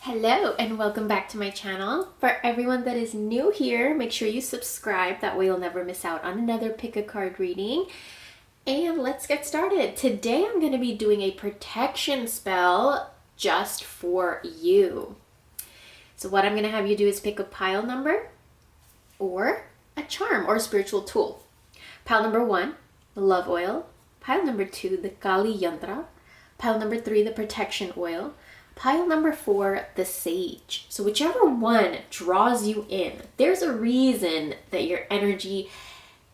Hello and welcome back to my channel. For everyone that is new here, make sure you subscribe. That way you'll never miss out on another pick a card reading. And let's get started. Today I'm going to be doing a protection spell just for you. So what I'm going to have you do is pick a pile number or a charm or spiritual tool. Pile number 1, the love oil. Pile number 2, the Kali Yantra. Pile number 3, the protection oil. Pile number 4, the sage. So whichever one draws you in, there's a reason that your energy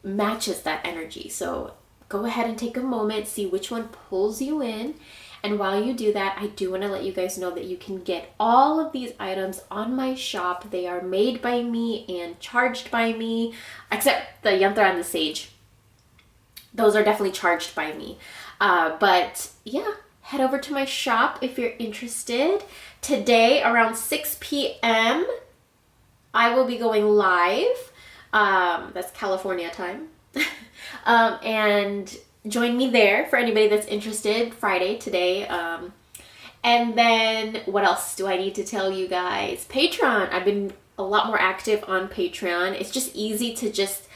matches that energy. So go ahead and take a moment, see which one pulls you in. And while you do that, I do want to let you guys know that you can get all of these items on my shop. They are made by me and charged by me, except the yantra and the sage. Those are definitely charged by me. But yeah. Head over to my shop if you're interested. Today, around 6 p.m., I will be going live. That's California time. And join me there for anybody that's interested. Friday, today. And then, what else do I need to tell you guys? Patreon. I've been a lot more active on Patreon. It's just easy to just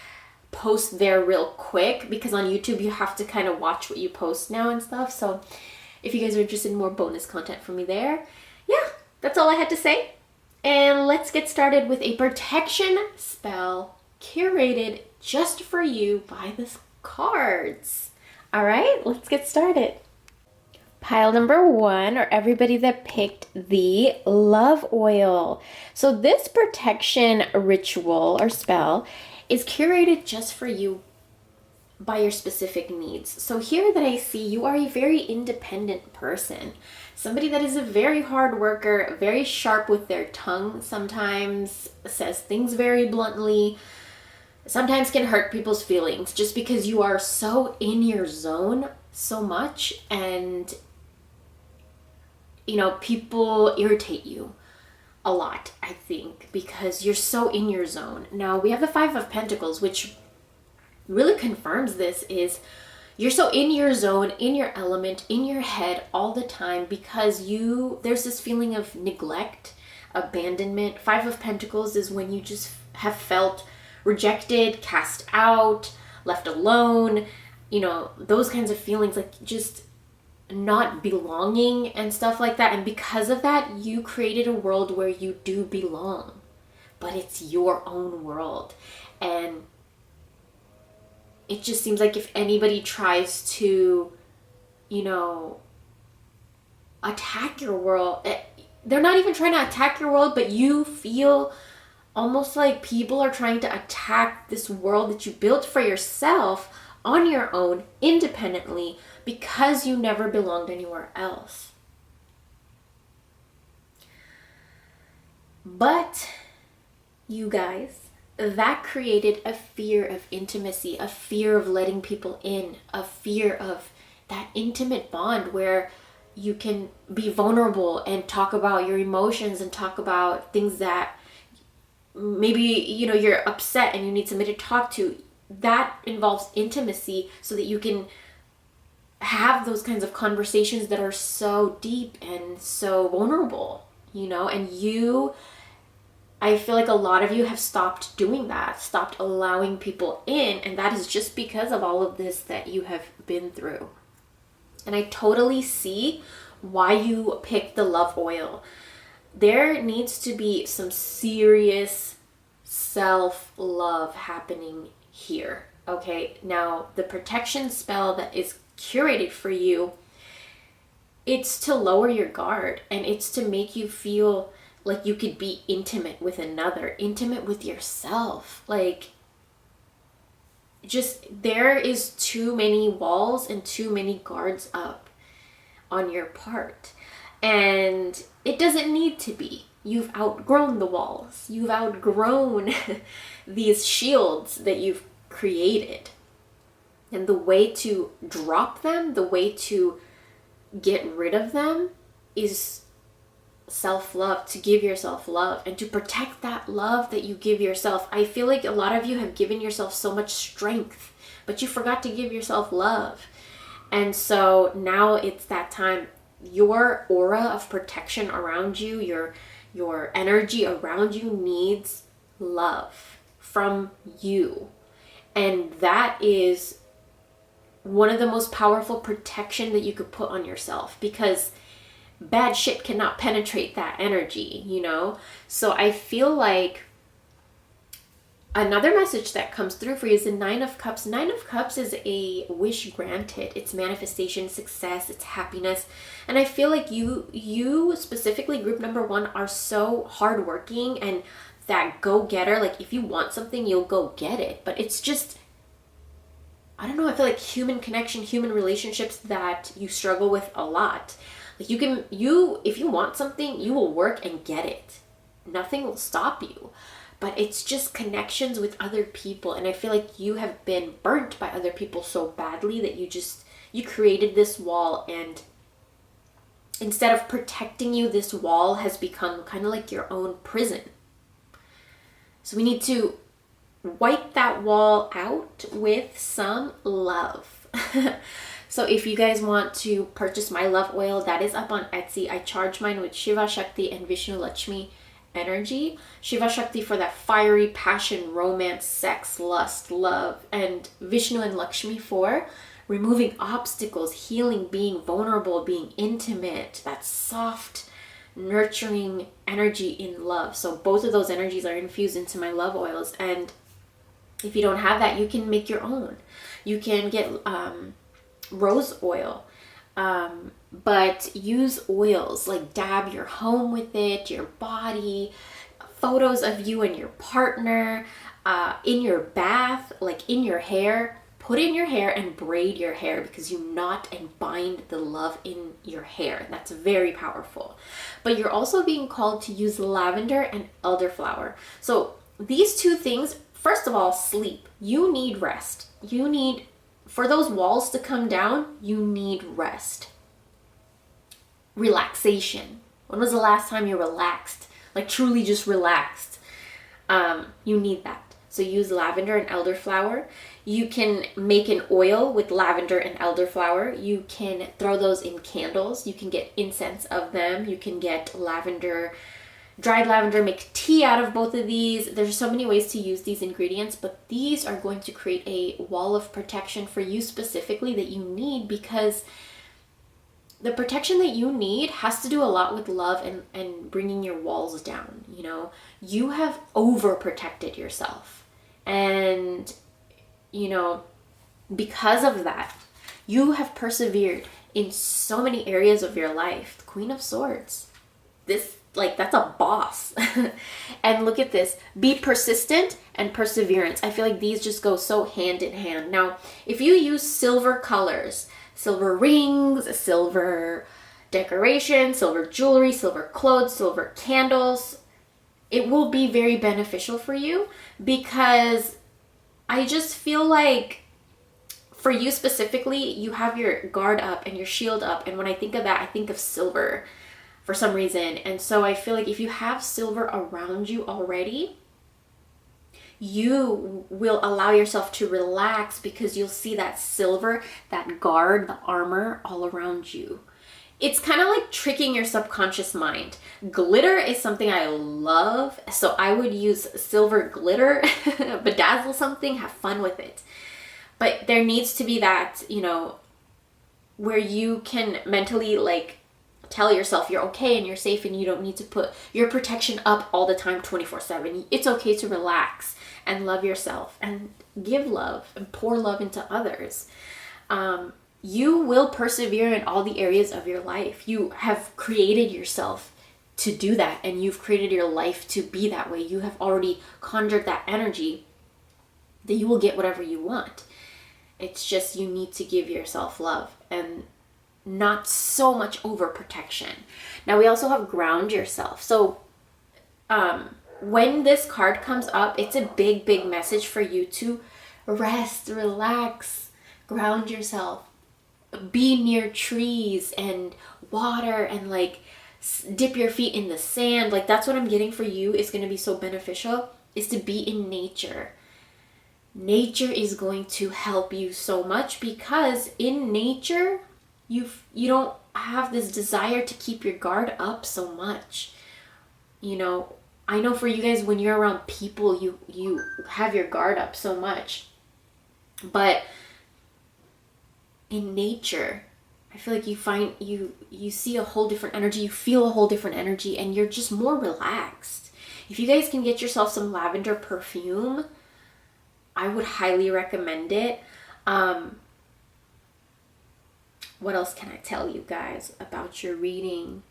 post there real quick, because on YouTube, you have to kind of watch what you post now and stuff. So if you guys are interested in more bonus content from me there, yeah, that's all I had to say. And let's get started with a protection spell curated just for you by the cards. All right, let's get started. Pile number 1, or everybody that picked the love oil. So this protection ritual or spell is curated just for you by your specific needs. So here that I see, you are a very independent person. Somebody that is a very hard worker, very sharp with their tongue, sometimes says things very bluntly, sometimes can hurt people's feelings just because you are so in your zone so much, and people irritate you a lot, I think, because you're so in your zone. Now we have the 5 of Pentacles, which really confirms this. Is you're so in your zone, in your element, in your head all the time, because there's this feeling of neglect, abandonment. 5 of Pentacles is when you just have felt rejected, cast out, left alone, those kinds of feelings, like just not belonging and stuff like that. And because of that, you created a world where you do belong, but it's your own world. And it just seems like if anybody tries to, attack your world, they're not even trying to attack your world, but you feel almost like people are trying to attack this world that you built for yourself on your own, independently, because you never belonged anywhere else. But you guys, that created a fear of intimacy, a fear of letting people in, a fear of that intimate bond where you can be vulnerable and talk about your emotions and talk about things that maybe, you're upset and you need somebody to talk to. That involves intimacy so that you can have those kinds of conversations that are so deep and so vulnerable, and I feel like a lot of you have stopped doing that, stopped allowing people in, and that is just because of all of this that you have been through. And I totally see why you picked the love oil. There needs to be some serious self-love happening here, okay? Now, the protection spell that is curated for you, it's to lower your guard, and it's to make you feel like you could be intimate with another, intimate with yourself. Like, just there is too many walls and too many guards up on your part. And it doesn't need to be. You've outgrown the walls. You've outgrown these shields that you've created. And the way to drop them, the way to get rid of them is self-love, to give yourself love and to protect that love that you give yourself. I feel like a lot of you have given yourself so much strength, but you forgot to give yourself love. And so now it's that time your aura of protection around you, your energy around you needs love from you. And that is one of the most powerful protection that you could put on yourself, because bad shit cannot penetrate that energy, you know? So I feel like another message that comes through for you is the Nine of Cups. Nine of Cups is a wish granted. It's manifestation, success, it's happiness. And I feel like you specifically, group number 1, are so hardworking and that go-getter. Like if you want something, you'll go get it. But it's just, I don't know, I feel like human connection, human relationships that you struggle with a lot. Like if you want something, you will work and get it. Nothing will stop you. But it's just connections with other people. And I feel like you have been burnt by other people so badly that you created this wall, and instead of protecting you, this wall has become kind of like your own prison. So we need to wipe that wall out with some love. So if you guys want to purchase my love oil, that is up on Etsy. I charge mine with Shiva Shakti and Vishnu Lakshmi energy. Shiva Shakti for that fiery passion, romance, sex, lust, love, and Vishnu and Lakshmi for removing obstacles, healing, being vulnerable, being intimate, that soft, nurturing energy in love. So both of those energies are infused into my love oils. And if you don't have that, you can make your own. You can get rose oil, but use oils, like dab your home with it, your body, photos of you and your partner, in your bath, like in your hair. Put in your hair and braid your hair, because you knot and bind the love in your hair. That's very powerful. But you're also being called to use lavender and elderflower. So these two things, first of all, sleep. You need rest. For those walls to come down, you need rest. Relaxation. When was the last time you relaxed? Like truly just relaxed. You need that. So use lavender and elderflower. You can make an oil with lavender and elderflower. You can throw those in candles. You can get incense of them. You can get lavender, dried lavender, make tea out of both of these. There's so many ways to use these ingredients, but these are going to create a wall of protection for you specifically that you need, because the protection that you need has to do a lot with love and bringing your walls down. You know, you have overprotected yourself. And, you know, because of that, you have persevered in so many areas of your life. The Queen of Swords. That's a boss. And look at this. Be persistent and perseverance. I feel like these just go so hand in hand. Now, if you use silver colors, silver rings, silver decoration, silver jewelry, silver clothes, silver candles, it will be very beneficial for you, because I just feel like for you specifically, you have your guard up and your shield up. And when I think of that, I think of silver for some reason. And so I feel like if you have silver around you already, you will allow yourself to relax, because you'll see that silver, that guard, the armor all around you. It's kind of like tricking your subconscious mind. Glitter is something I love, so I would use silver glitter, bedazzle something, have fun with it. But there needs to be that, you know, where you can mentally like tell yourself you're okay and you're safe, and you don't need to put your protection up all the time 24/7. It's okay to relax and love yourself and give love and pour love into others. You will persevere in all the areas of your life. You have created yourself to do that, and you've created your life to be that way. You have already conjured that energy that you will get whatever you want. It's just you need to give yourself love and not so much overprotection. Now we also have ground yourself. So when this card comes up, it's a big message for you to rest, relax, ground yourself, be near trees and water, and like dip your feet in the sand. Like that's what I'm getting for you. It's going to be so beneficial, is to be in nature. Nature is going to help you so much, because in nature you don't have this desire to keep your guard up so much. You know, I know for you guys, when you're around people, you have your guard up so much. But in nature, I feel like you see a whole different energy, you feel a whole different energy, and you're just more relaxed. If you guys can get yourself some lavender perfume, I would highly recommend it. What else can I tell you guys about your reading?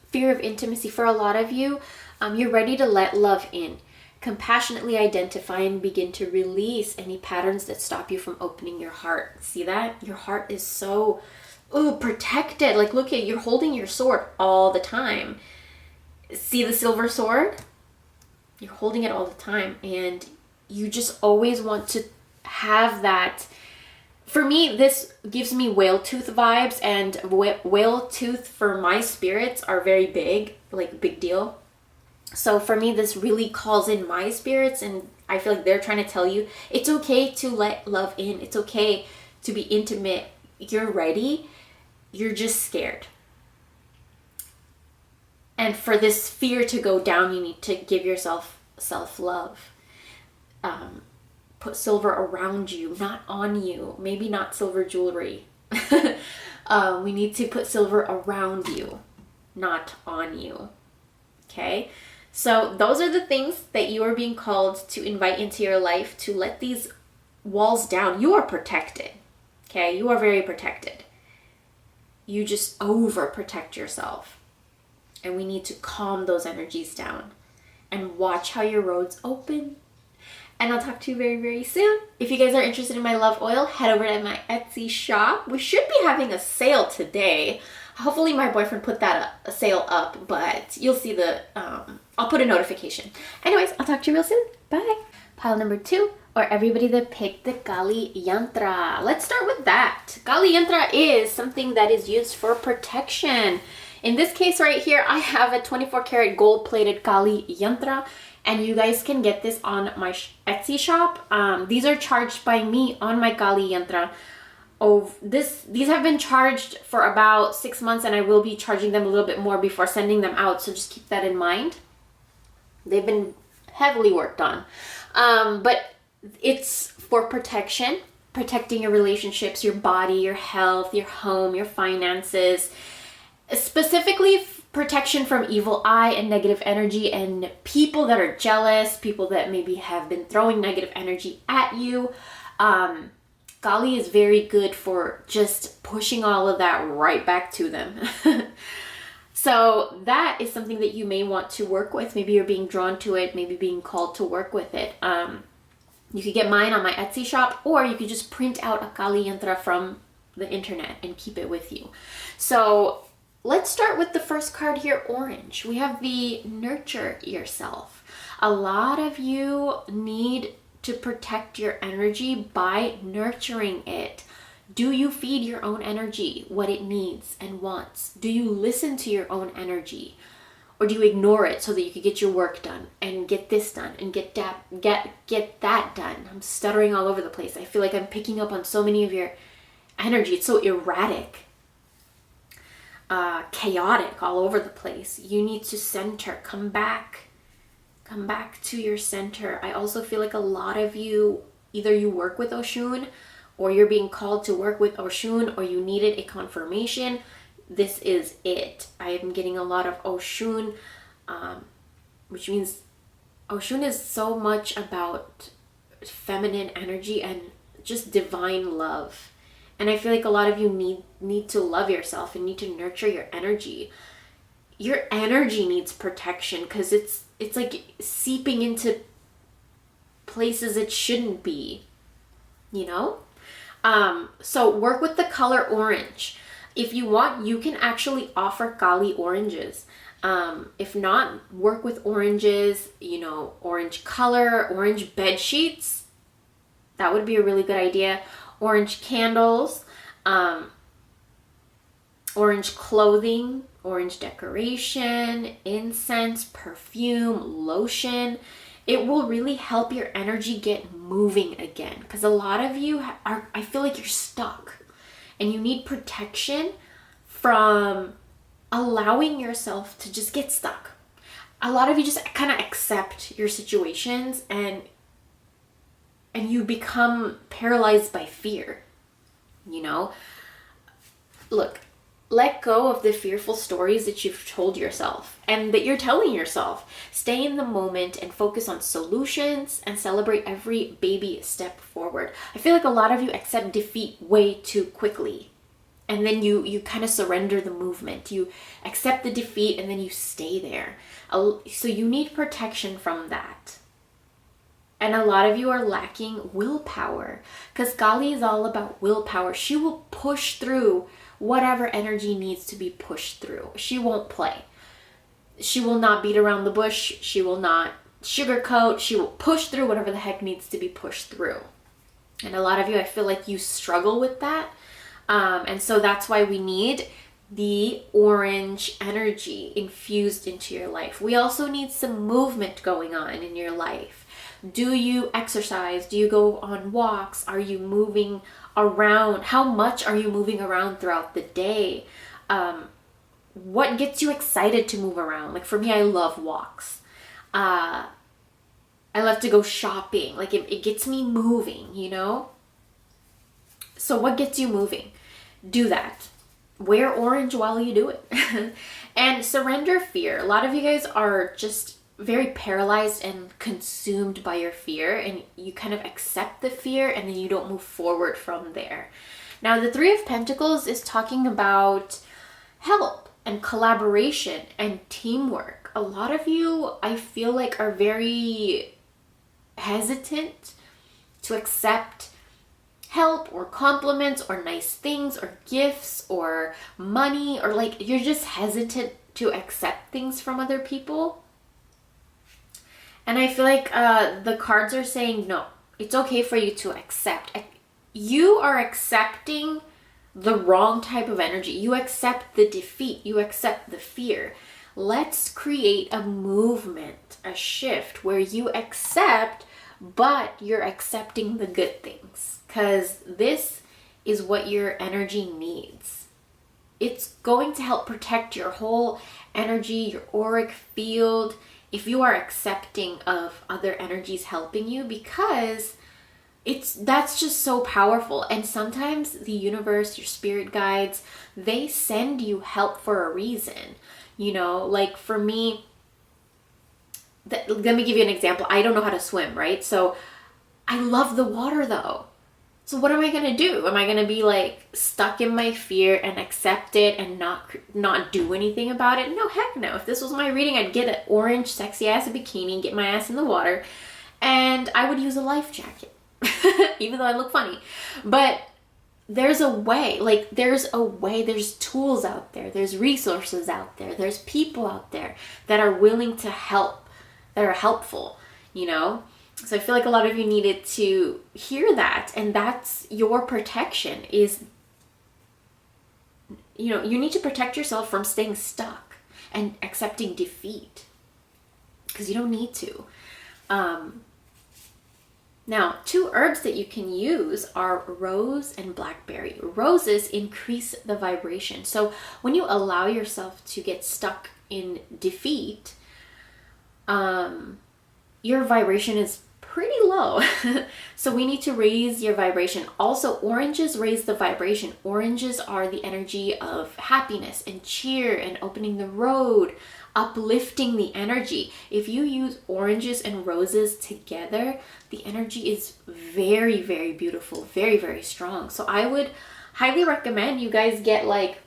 Fear of intimacy. For a lot of you, you're ready to let love in. Compassionately identify and begin to release any patterns that stop you from opening your heart. See that? Your heart is so protected. Like, look at, you're holding your sword all the time. See the silver sword? You're holding it all the time, and you just always want to have that. For me, this gives me whale tooth vibes, and whale tooth for my spirits are very big, like big deal. So for me, this really calls in my spirits, and I feel like they're trying to tell you it's okay to let love in. It's okay to be intimate. You're ready. You're just scared. And for this fear to go down, you need to give yourself self-love. Put silver around you, not on you. Maybe not silver jewelry. We need to put silver around you, not on you. Okay? So those are the things that you are being called to invite into your life, to let these walls down. You are protected. Okay? You are very protected. You just overprotect yourself. And we need to calm those energies down and watch how your roads open. And I'll talk to you very, very soon. If you guys are interested in my love oil, head over to my Etsy shop. We should be having a sale today. Hopefully my boyfriend put that a sale up, but you'll see the, I'll put a notification. Anyways, I'll talk to you real soon. Bye. Pile number 2, or everybody that picked the Kali Yantra. Let's start with that. Kali Yantra is something that is used for protection. In this case right here, I have a 24 karat gold plated Kali Yantra, and you guys can get this on my Etsy shop. These are charged by me on my Kali Yantra. These have been charged for about 6 months, and I will be charging them a little bit more before sending them out, so just keep that in mind. They've been heavily worked on. But it's for protection, protecting your relationships, your body, your health, your home, your finances. Specifically, protection from evil eye and negative energy and people that are jealous, people that maybe have been throwing negative energy at you. Kali is very good for just pushing all of that right back to them. So that is something that you may want to work with. Maybe you're being drawn to it, maybe being called to work with it. You could get mine on my Etsy shop, or you could just print out a Kali Yantra from the internet and keep it with you. So let's start with the first card here, orange. We have the nurture yourself. A lot of you need to protect your energy by nurturing it. Do you feed your own energy what it needs and wants? Do you listen to your own energy? Or do you ignore it so that you can get your work done and get this done and get that done? I'm stuttering all over the place. I feel like I'm picking up on so many of your energy. It's so erratic. Chaotic all over the place. You need to center. Come back to your center. I also feel like a lot of you, either you work with Oshun, or you're being called to work with Oshun, or you needed a confirmation. This is it. I am getting a lot of Oshun, which means Oshun is so much about feminine energy and just divine love. And I feel like a lot of you need to love yourself and need to nurture your energy. Your energy needs protection because it's like seeping into places it shouldn't be, you know? So work with the color orange. If you want, you can actually offer Kali oranges. If not, work with oranges, you know, orange color, orange bed sheets. That would be a really good idea. Orange candles, orange clothing, orange decoration, incense, perfume, lotion. it will really help your energy get moving again. Because a lot of you are, I feel like you're stuck and you need protection from allowing yourself to just get stuck. A lot of you just kind of accept your situations and you become paralyzed by fear, you know? Look, let go of the fearful stories that you've told yourself and that you're telling yourself. Stay in the moment and focus on solutions and celebrate every baby step forward. I feel like a lot of you accept defeat way too quickly. And then you kind of surrender the movement. You accept the defeat and then you stay there. So you need protection from that. And a lot of you are lacking willpower, because Kali is all about willpower. She will push through whatever energy needs to be pushed through. She won't play. She will not beat around the bush. She will not sugarcoat. She will push through whatever the heck needs to be pushed through. And a lot of you, I feel like you struggle with that. And so that's why we need the orange energy infused into your life. We also need some movement going on in your life. Do you exercise? Do you go on walks? Are you moving around? How much are you moving around throughout the day? What gets you excited to move around? Like for me, I love walks. I love to go shopping. Like it gets me moving, you know? So what gets you moving? Do that. Wear orange while you do it. And surrender fear. A lot of you guys are just very paralyzed and consumed by your fear, and you kind of accept the fear and then you don't move forward from there. Now, the Three of Pentacles is talking about help and collaboration and teamwork. A lot of you, I feel like, are very hesitant to accept help or compliments or nice things or gifts or money, or like you're just hesitant to accept things from other people. And I feel like the cards are saying, no, it's okay for you to accept. You are accepting the wrong type of energy. You accept the defeat. You accept the fear. Let's create a movement, a shift where you accept, but you're accepting the good things. Because this is what your energy needs. It's going to help protect your whole energy, your auric field, if you are accepting of other energies helping you, because that's just so powerful. And sometimes the universe, your spirit guides, they send you help for a reason. You know, like for me, let me give you an example. I don't know how to swim, right? So I love the water though. So what am I going to do? Am I going to be like stuck in my fear and accept it and not do anything about it? No, heck no. If this was my reading, I'd get an orange sexy ass bikini, get my ass in the water, and I would use a life jacket, even though I look funny. But there's a way, there's tools out there, there's resources out there, there's people out there that are willing to help, that are helpful, you know? So I feel like a lot of you needed to hear that, and that's your protection is, you know, you need to protect yourself from staying stuck and accepting defeat, because you don't need to. Now, two herbs that you can use are rose and blackberry. Roses increase the vibration. So when you allow yourself to get stuck in defeat, your vibration is pretty low. So we need to raise your vibration. Also, oranges raise the vibration. Oranges are the energy of happiness and cheer and opening the road, uplifting the energy. If you use oranges and roses together, the energy is very, very beautiful, very, very strong. So I would highly recommend you guys get like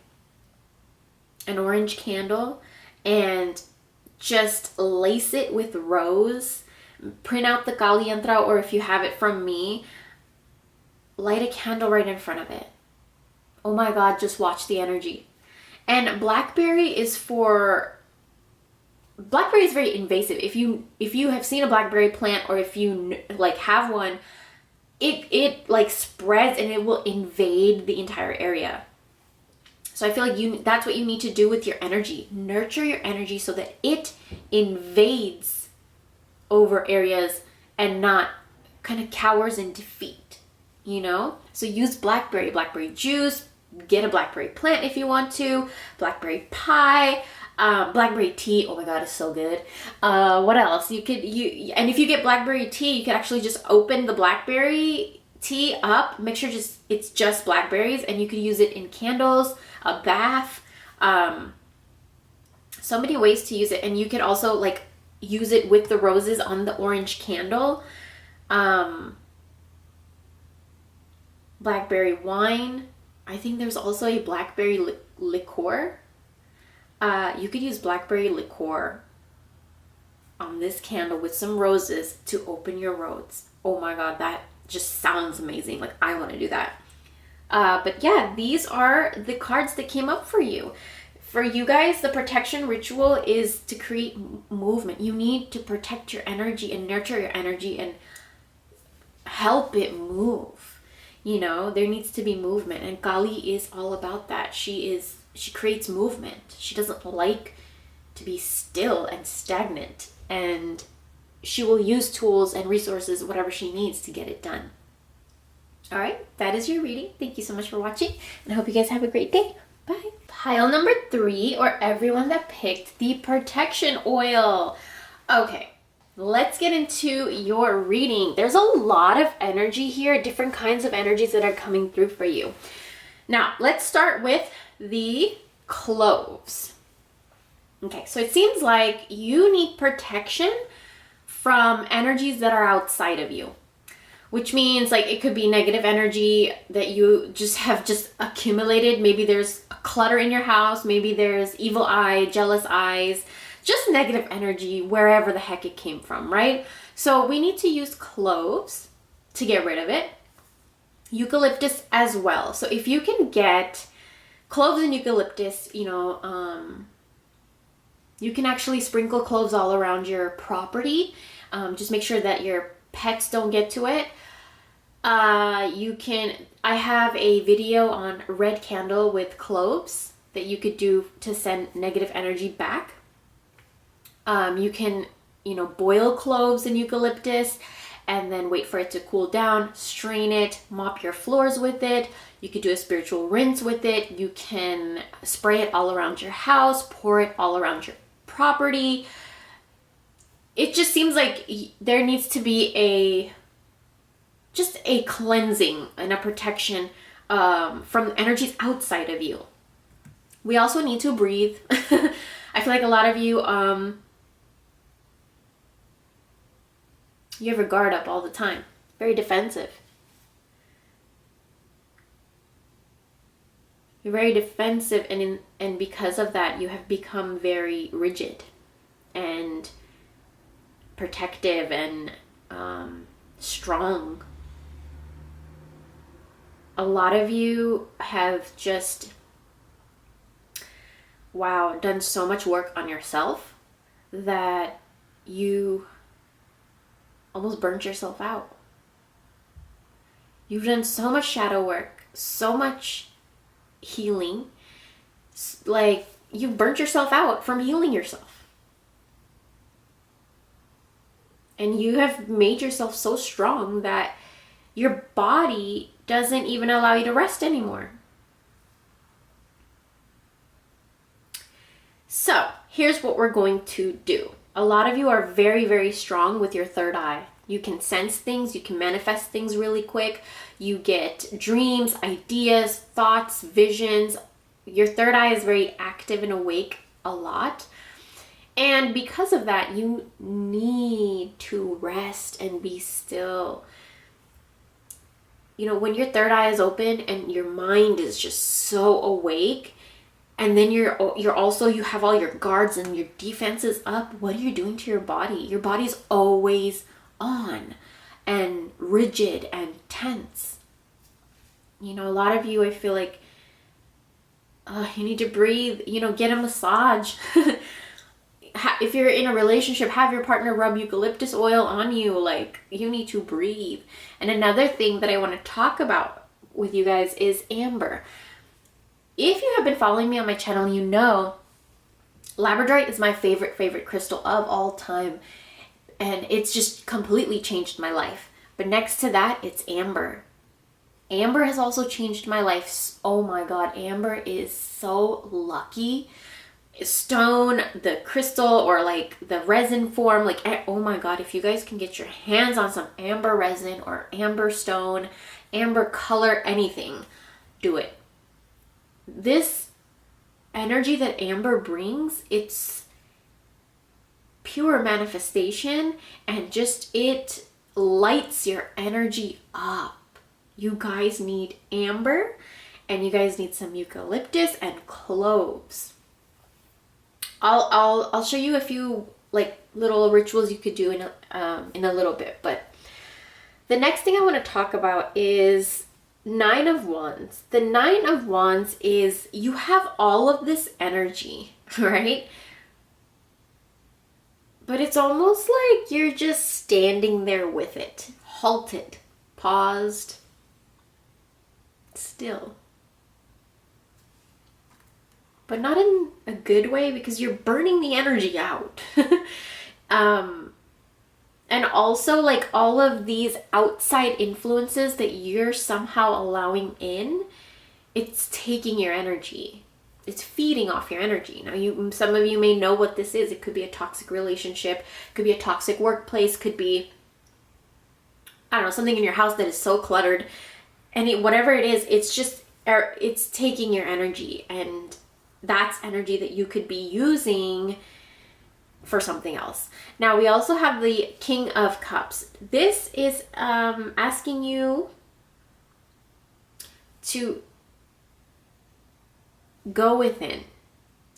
an orange candle and just lace it with rose. Print out the Kali Yantra, or if you have it from me, light a candle right in front of it. Oh my God, just watch the energy. And blackberry is very invasive. If you have seen a blackberry plant, or if you like have one, it like spreads and it will invade the entire area. So I feel like that's what you need to do with your energy. Nurture your energy so that it invades over areas and not kind of cowers in defeat, you know? So use blackberry juice, get a blackberry plant if you want to, blackberry pie, blackberry tea. Oh my god, it's so good. What else? And if you get blackberry tea, you could actually just open the blackberry tea up, make sure it's just blackberries, and you could use it in candles, a bath, so many ways to use it. And you could also like use it with the roses on the orange candle. Blackberry wine. I think there's also a blackberry liqueur. You could use blackberry liqueur on this candle with some roses to open your roads. Oh my god, that just sounds amazing. Like, I want to do that. But yeah, these are the cards that came up for you. For you guys, the protection ritual is to create movement. You need to protect your energy and nurture your energy and help it move. You know, there needs to be movement, and Kali is all about that. She creates movement. She doesn't like to be still and stagnant, and she will use tools and resources, whatever she needs, to get it done. All right, that is your reading. Thank you so much for watching, and I hope you guys have a great day. Bye. Pile number 3, or everyone that picked the protection oil. Okay, let's get into your reading. There's a lot of energy here, different kinds of energies that are coming through for you. Now, let's start with the cloves. Okay, so it seems like you need protection from energies that are outside of you, which means like it could be negative energy that you have accumulated. Maybe there's a clutter in your house. Maybe there's evil eye, jealous eyes, just negative energy wherever the heck it came from, right? So we need to use cloves to get rid of it. Eucalyptus as well. So if you can get cloves and eucalyptus, you can actually sprinkle cloves all around your property. Just make sure that your pets don't get to it. I have a video on red candle with cloves that you could do to send negative energy back. You can, boil cloves and eucalyptus and then wait for it to cool down, strain it, mop your floors with it. You could do a spiritual rinse with it. You can spray it all around your house, pour it all around your property. It just seems like there needs to be just a cleansing and a protection from energies outside of you. We also need to breathe. I feel like a lot of you, you have your guard up all the time. Very defensive. You're very defensive, and because of that, you have become very rigid and protective and strong. A lot of you have just, done so much work on yourself that you almost burnt yourself out. You've done so much shadow work, so much healing, like you burnt yourself out from healing yourself. And you have made yourself so strong that your body doesn't even allow you to rest anymore. So here's what we're going to do. A lot of you are very, very strong with your third eye. You can sense things, you can manifest things really quick. You get dreams, ideas, thoughts, visions. Your third eye is very active and awake a lot. And because of that, you need to rest and be still. When your third eye is open and your mind is just so awake, and then you have all your guards and your defenses up, what are you doing to your body? Your body's always on and rigid and tense. A lot of you, I feel like you need to breathe, get a massage. If you're in a relationship, have your partner rub eucalyptus oil on you. Like, you need to breathe. And another thing that I want to talk about with you guys is amber. If you have been following me on my channel, you know Labradorite is my favorite crystal of all time. and it's just completely changed my life. But next to that, it's amber. Amber has also changed my life. Oh my God, amber is so lucky. Stone, the crystal, or like the resin form, like, oh my God, if you guys can get your hands on some amber resin or amber stone, amber color, anything, do it. This energy that amber brings, it's pure manifestation, and just it lights your energy up. You guys need amber, and you guys need some eucalyptus and cloves. I'll show you a few like little rituals you could do in a little bit. But the next thing I want to talk about is 9 of Wands. The 9 of Wands is you have all of this energy, right? But it's almost like you're just standing there with it, halted, paused, still. But not in a good way, because you're burning the energy out. And also, like, all of these outside influences that you're somehow allowing in, it's taking your energy. It's feeding off your energy. Now, some of you may know what this is. It could be a toxic relationship, could be a toxic workplace, could be, I don't know, something in your house that is so cluttered. And whatever it is, it's just, it's taking your energy, and that's energy that you could be using for something else. Now, we also have the King of Cups. This is asking you to go within.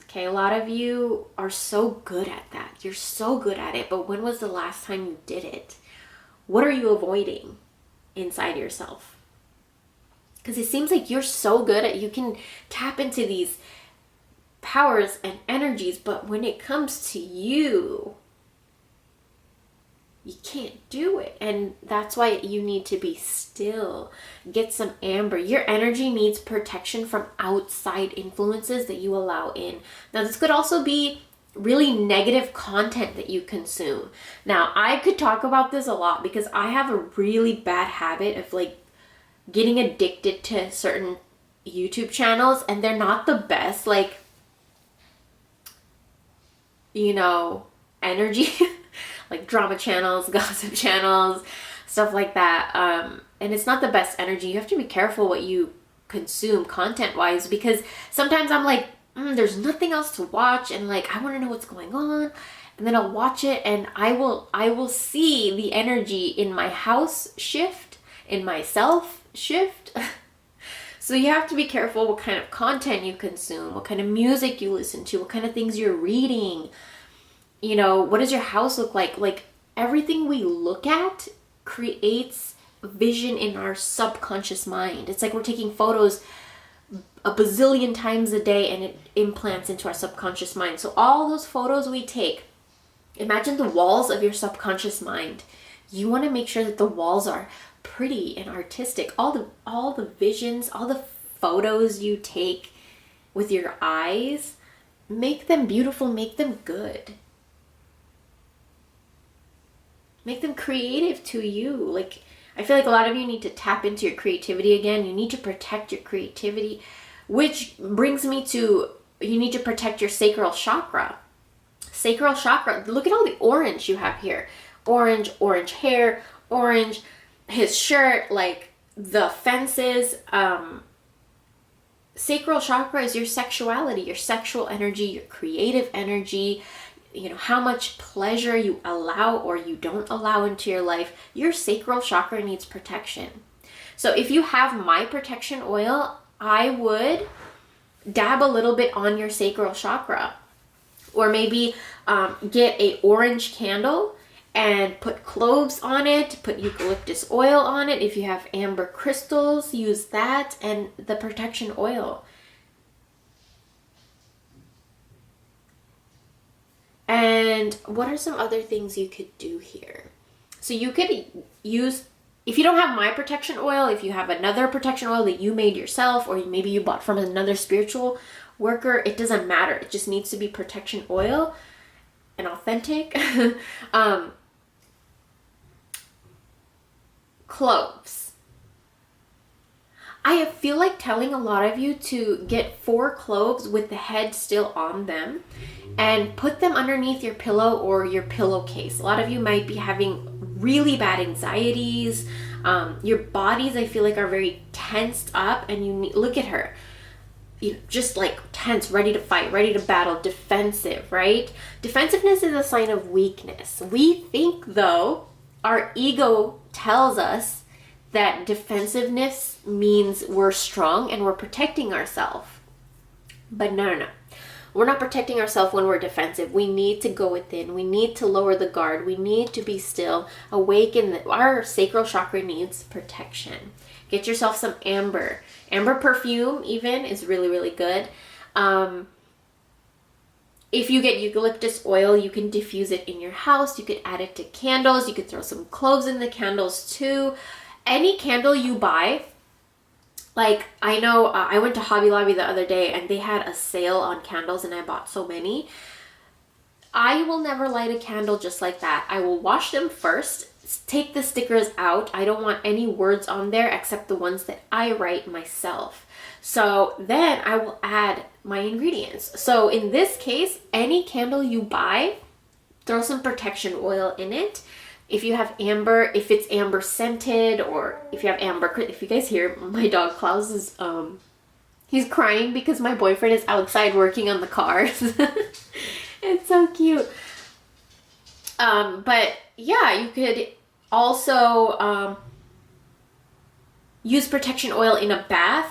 Okay, a lot of you are so good at that. You're so good at it, but when was the last time you did it? What are you avoiding inside yourself? Because it seems like you're so good at, you can tap into these powers and energies, but when it comes to you, you can't do it. And that's why you need to be still. Get some amber. Your energy needs protection from outside influences that you allow in. Now, this could also be really negative content that you consume. Now, I could talk about this a lot because I have a really bad habit of like getting addicted to certain YouTube channels, and they're not the best, like, you know, energy, like drama channels, gossip channels, stuff like that. And it's not the best energy. You have to be careful what you consume content-wise, because sometimes I'm like, there's nothing else to watch, and like, I want to know what's going on. And then I'll watch it, and I will see the energy in my house shift, in myself shift. So you have to be careful what kind of content you consume, what kind of music you listen to, what kind of things you're reading. You know, what does your house look like? Like, everything we look at creates vision in our subconscious mind. It's like we're taking photos a bazillion times a day, and it implants into our subconscious mind. So all those photos we take, imagine the walls of your subconscious mind. You want to make sure that the walls are pretty and artistic. All the visions, all the photos you take with your eyes, make them beautiful, make them good. Make them creative to you. Like, I feel like a lot of you need to tap into your creativity again. You need to protect your creativity, which brings me to, you need to protect your sacral chakra. Sacral chakra, look at all the orange you have here. Orange hair, orange, his shirt, like the fences. Sacral chakra is your sexuality, your sexual energy, your creative energy, you know, how much pleasure you allow or you don't allow into your life. Your sacral chakra needs protection. So if you have my protection oil, I would dab a little bit on your sacral chakra, or maybe get a orange candle and put cloves on it, put eucalyptus oil on it. If you have amber crystals, use that and the protection oil. And what are some other things you could do here? So you could use, if you don't have my protection oil, if you have another protection oil that you made yourself, or maybe you bought from another spiritual worker, it doesn't matter. It just needs to be protection oil and authentic. cloves. I feel like telling a lot of you to get 4 cloves with the head still on them and put them underneath your pillow or your pillowcase. A lot of you might be having really bad anxieties. Your bodies, I feel like, are very tensed up, and you need, look at her, you know, just like tense, ready to fight, ready to battle, defensive, right? Defensiveness is a sign of weakness. We think, though, our ego tells us that defensiveness means we're strong and we're protecting ourselves. But no. We're not protecting ourselves when we're defensive. We need to go within. We need to lower the guard. We need to be still, awaken. Our sacral chakra needs protection. Get yourself some amber. Amber perfume even is really, really good. If you get eucalyptus oil, you can diffuse it in your house. You could add it to candles. You could throw some cloves in the candles too. Any candle you buy, like I know I went to Hobby Lobby the other day and they had a sale on candles and I bought so many. I will never light a candle just like that. I will wash them first, take the stickers out. I don't want any words on there except the ones that I write myself. So then I will add my ingredients. So in this case, any candle you buy, throw some protection oil in it. If you have amber, if it's amber scented, or if you have amber, if you guys hear my dog Klaus is, he's crying because my boyfriend is outside working on the cars. It's so cute. But yeah, you could also use protection oil in a bath.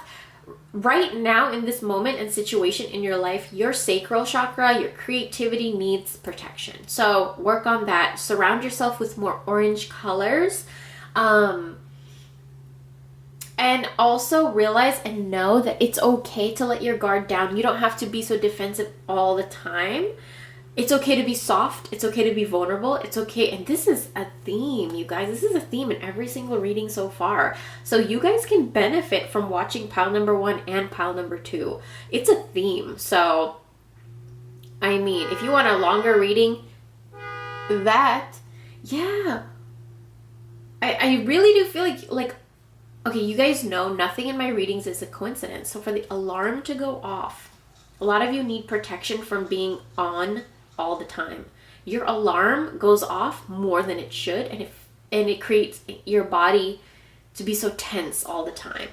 Right now, in this moment and situation in your life, your sacral chakra, your creativity needs protection. So work on that. Surround yourself with more orange colors. And also realize and know that it's okay to let your guard down. You don't have to be so defensive all the time. It's okay to be soft. It's okay to be vulnerable. It's okay. And this is a theme, you guys. This is a theme in every single reading so far. So you guys can benefit from watching pile number 1 and pile number 2. It's a theme. So, I mean, if you want a longer reading, yeah. I really do feel like, okay, you guys know nothing in my readings is a coincidence. So for the alarm to go off, a lot of you need protection from being on all the time. Your alarm goes off more than it should, and it creates your body to be so tense all the time.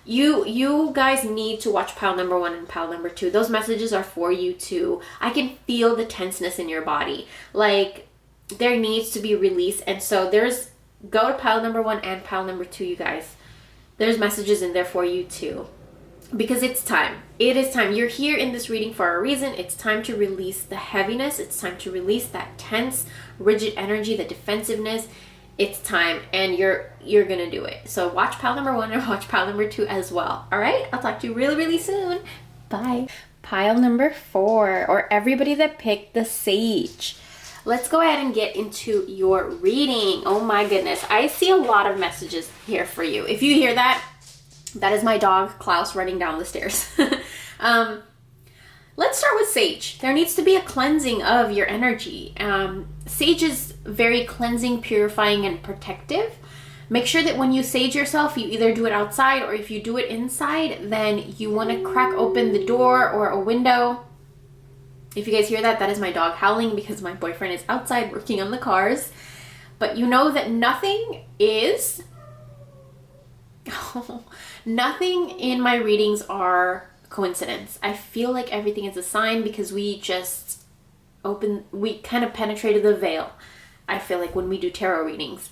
You guys need to watch pile number 1 and pile number 2. Those messages are for you too. I can feel the tenseness in your body. Like there needs to be release, and so go to pile number 1 and pile number 2, you guys. There's messages in there for you too. Because it's time. It is time. You're here in this reading for a reason. It's time to release the heaviness. It's time to release that tense, rigid energy, the defensiveness. It's time, and you're gonna do it. So watch pile number 1 and watch pile number 2 as well. All right? I'll talk to you really, really soon. Bye. Pile number 4, or everybody that picked the sage. Let's go ahead and get into your reading. Oh my goodness. I see a lot of messages here for you. If you hear that, that is my dog, Klaus, running down the stairs. Let's start with sage. There needs to be a cleansing of your energy. Sage is very cleansing, purifying, and protective. Make sure that when you sage yourself, you either do it outside, or if you do it inside, then you want to crack open the door or a window. If you guys hear that, that is my dog howling because my boyfriend is outside working on the cars. But you know that nothing in my readings are coincidence. I feel like everything is a sign because we kind of penetrated the veil, I feel like, when we do tarot readings.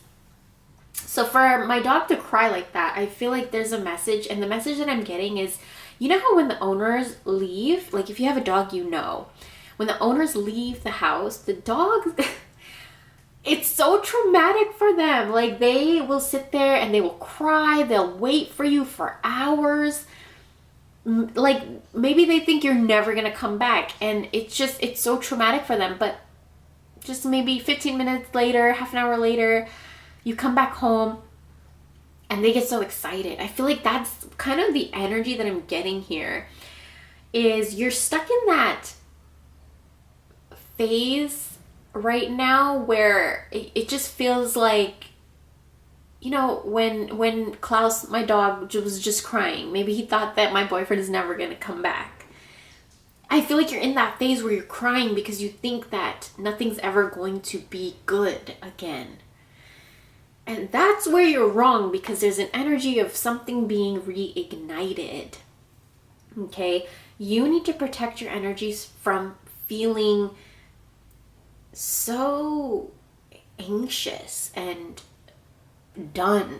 So for my dog to cry like that, I feel like there's a message, and the message that I'm getting is, you know how when the owners leave, like if you have a dog, you know, when the owners leave the house, the dogs, it's so traumatic for them. Like they will sit there and they will cry. They'll wait for you for hours. Like maybe they think you're never going to come back, and it's so traumatic for them. But just maybe 15 minutes later, half an hour later, you come back home and they get so excited. I feel like that's kind of the energy that I'm getting here, is you're stuck in that phase right now where it just feels like, you know, when Klaus, my dog, was just crying, maybe he thought that my boyfriend is never going to come back. I feel like you're in that phase where you're crying because you think that nothing's ever going to be good again. And that's where you're wrong, because there's an energy of something being reignited. Okay? You need to protect your energies from feeling so anxious and done.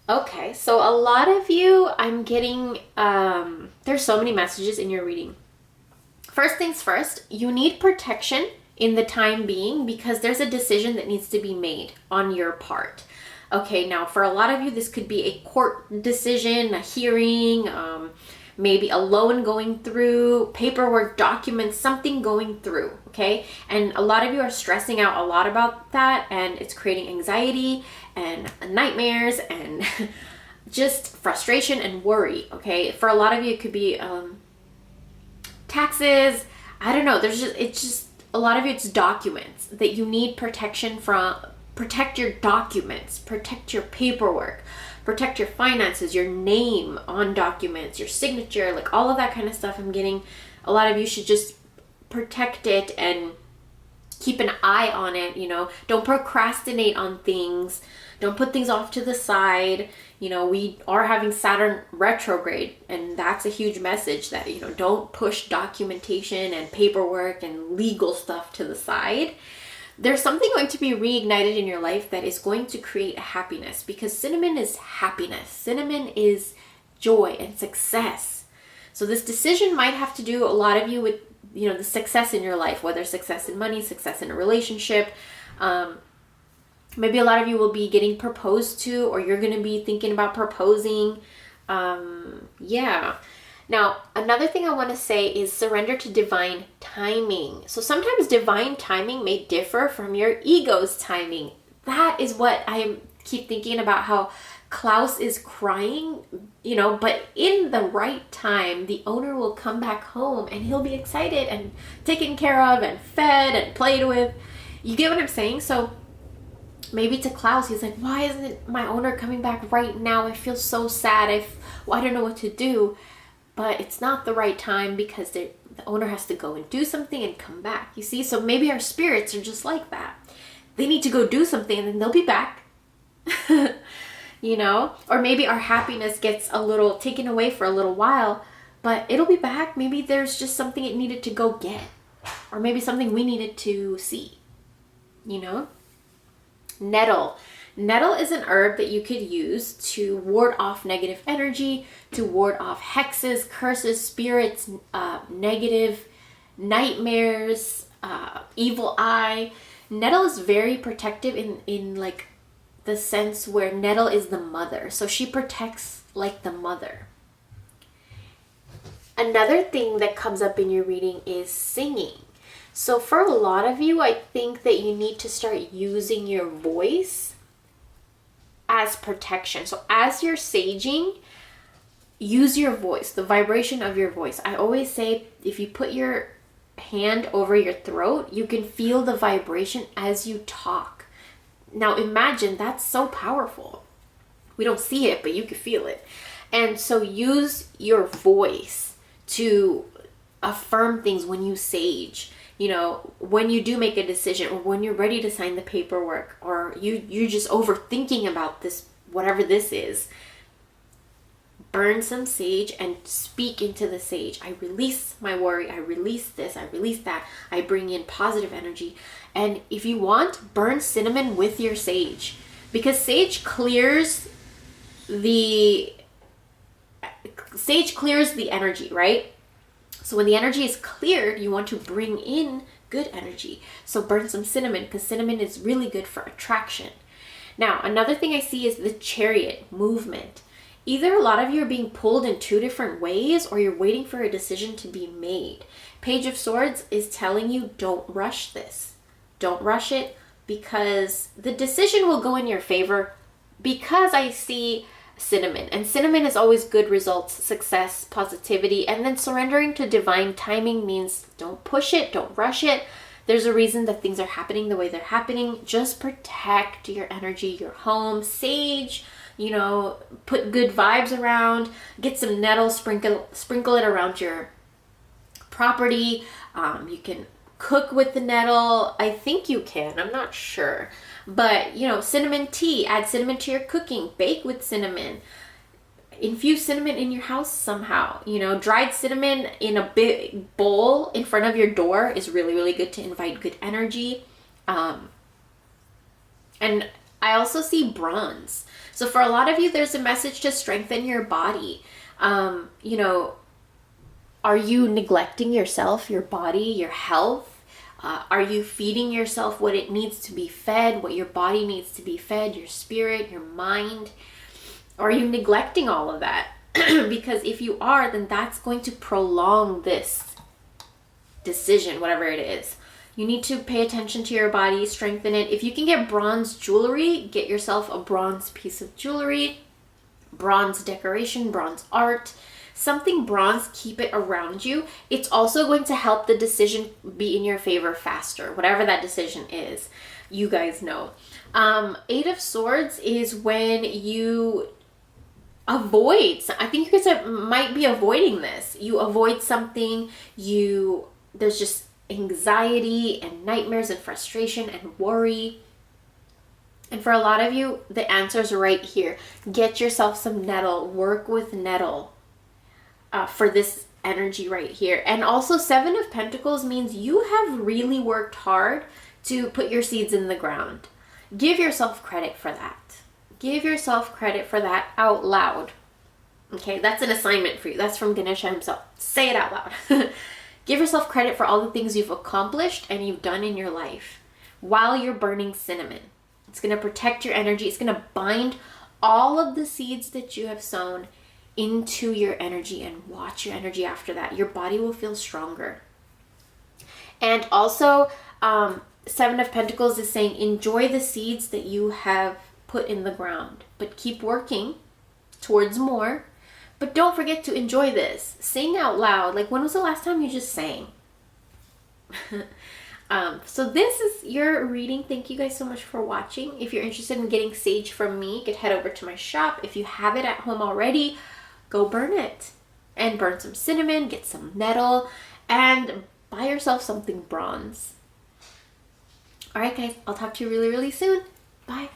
Okay, so a lot of you, I'm getting, there's so many messages in your reading. First things first, you need protection in the time being because there's a decision that needs to be made on your part. Okay, now for a lot of you, this could be a court decision, a hearing, maybe a loan going through, paperwork, documents, something going through, okay? And a lot of you are stressing out a lot about that, and it's creating anxiety and nightmares and just frustration and worry, okay? For a lot of you, it could be taxes. I don't know. It's just a lot of it's documents that you need protection from. Protect your documents, protect your paperwork, protect your finances, your name on documents, your signature, like all of that kind of stuff. I'm getting a lot of you should just protect it and keep an eye on it, you know. Don't procrastinate on things. Don't put things off to the side. You know, we are having Saturn retrograde, and that's a huge message that, you know, don't push documentation and paperwork and legal stuff to the side. There's something going to be reignited in your life that is going to create happiness, because cinnamon is happiness. Cinnamon is joy and success. So this decision might have to do, a lot of you, with, you know, the success in your life, whether success in money, success in a relationship. Maybe a lot of you will be getting proposed to, or you're going to be thinking about proposing. Yeah. Now, another thing I want to say is surrender to divine timing. So sometimes divine timing may differ from your ego's timing. That is what I keep thinking about, how Klaus is crying, you know, but in the right time, the owner will come back home and he'll be excited and taken care of and fed and played with. You get what I'm saying? So maybe to Klaus, he's like, why isn't my owner coming back right now? I feel so sad. I don't know what to do. But it's not the right time because the owner has to go and do something and come back. You see? So maybe our spirits are just like that. They need to go do something and then they'll be back. You know? Or maybe our happiness gets a little taken away for a little while, but it'll be back. Maybe there's just something it needed to go get. Or maybe something we needed to see. You know? Nettle. Nettle is an herb that you could use to ward off negative energy, to ward off hexes, curses, spirits, negative nightmares, evil eye. Nettle is very protective in like the sense where nettle is the mother. So she protects like the mother. Another thing that comes up in your reading is singing. So for a lot of you, I think that you need to start using your voice as protection. So as you're saging, use your voice, the vibration of your voice. I always say, if you put your hand over your throat, you can feel the vibration as you talk. Now imagine, that's so powerful. We don't see it, but you can feel it. And so use your voice to affirm things when you sage. You know, when you do make a decision, or when you're ready to sign the paperwork, or you're just overthinking about this, whatever this is, burn some sage and speak into the sage. I release my worry. I release this. I release that. I bring in positive energy. And if you want, burn cinnamon with your sage, because sage clears the energy, right? So when the energy is cleared, you want to bring in good energy. So burn some cinnamon, because cinnamon is really good for attraction. Now, another thing I see is the Chariot movement. Either a lot of you are being pulled in two different ways, or you're waiting for a decision to be made. Page of Swords is telling you, don't rush this. Don't rush it, because the decision will go in your favor, because I see cinnamon, and cinnamon is always good results, success, positivity. And then surrendering to divine timing means don't push it, don't rush it. There's a reason that things are happening the way they're happening. Just protect your energy, your home. Sage, you know, put good vibes around. Get some nettle, sprinkle it around your property. You can cook with the nettle. I think you can. I'm not sure. But, you know, cinnamon tea. Add cinnamon to your cooking. Bake with cinnamon. Infuse cinnamon in your house somehow. You know, dried cinnamon in a big bowl in front of your door is really, really good to invite good energy. And I also see bronze. So for a lot of you, there's a message to strengthen your body. You know, are you neglecting yourself, your body, your health? Are you feeding yourself what it needs to be fed, what your body needs to be fed, your spirit, your mind? Or are you neglecting all of that? Because if you are, then that's going to prolong this decision, whatever it is. You need to pay attention to your body, strengthen it. If you can get bronze jewelry, get yourself a bronze piece of jewelry, bronze decoration, bronze art, something bronze, keep it around you. It's also going to help the decision be in your favor faster, whatever that decision is. You guys know. 8 of Swords is when you avoid, I think you guys might be avoiding this. You avoid something, there's just anxiety and nightmares and frustration and worry. And for a lot of you, the answer is right here. Get yourself some nettle, work with nettle for this energy right here. And also 7 of Pentacles means you have really worked hard to put your seeds in the ground. Give yourself credit for that. Give yourself credit for that out loud. Okay, that's an assignment for you. That's from Ganesha himself. Say it out loud. Give yourself credit for all the things you've accomplished and you've done in your life while you're burning cinnamon. It's going to protect your energy. It's going to bind all of the seeds that you have sown into your energy and watch your energy after that. Your body will feel stronger. And also, 7 of Pentacles is saying enjoy the seeds that you have put in the ground, but keep working towards more. But don't forget to enjoy this. Sing out loud. Like, when was the last time you just sang? So this is your reading. Thank you guys so much for watching. If you're interested in getting sage from me, you could head over to my shop. If you have it at home already, go burn it. And burn some cinnamon, get some nettle, and buy yourself something bronze. Alright guys, I'll talk to you really, really soon. Bye.